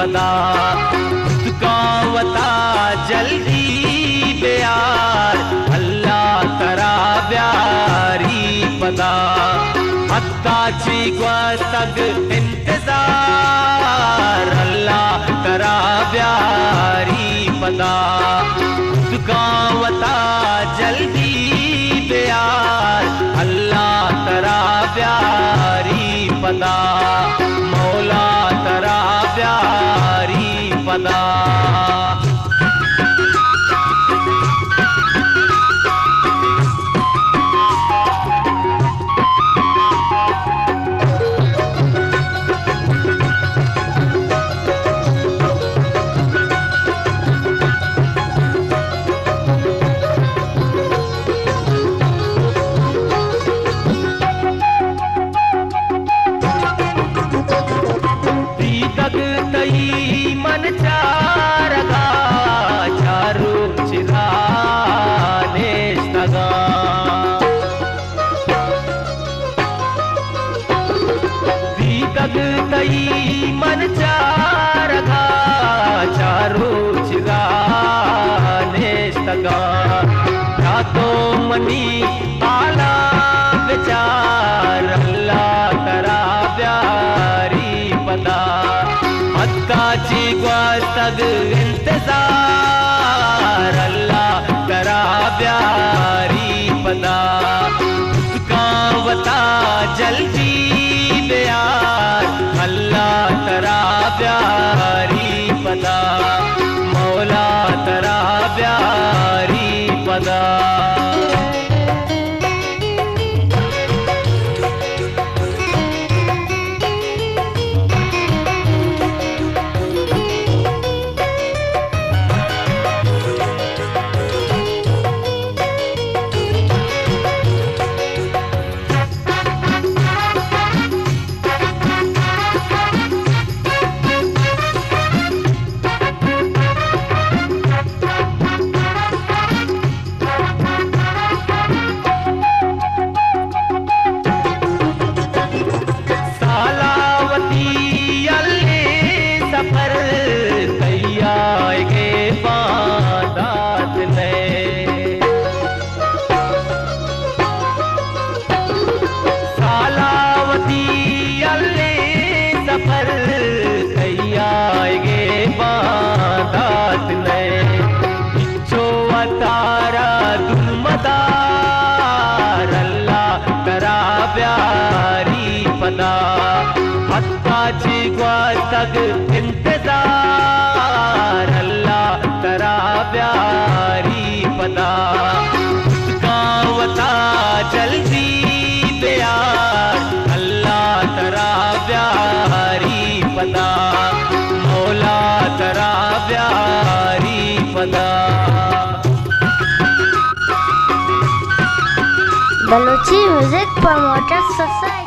पदा कावता जल्दी प्यार अल्लाह तरा प्यारी पदा अत्ताची ग्वातग इंतजार अल्लाह तरा प्यारी पदा कावता जल्दी प्यार अल्लाह तरा प्यारी पदा मौला तरा प्यारी पदा मन चारगा चारू चिराने तगा दीदग तई मन चारगा चारू चिराने तगा या तो मनी आला विचार अल्लाह तरा प्यारी पदा काची ग्वातग इंतजार अल्लाह तरा प्यारी पदा कावता जल्दी प्यार अल्लाह तरा प्यारी पदा मौला तरा प्यारी पदा हत्ताची ग्वातग इंतजार अल्लाह तरा प्यारी पदा कावता जल्दी प्यार अल्लाह तरा प्यारी पदा मौला तरा प्यारी पदा बलोची म्यूजिक प्रमोटर सोसाइटी।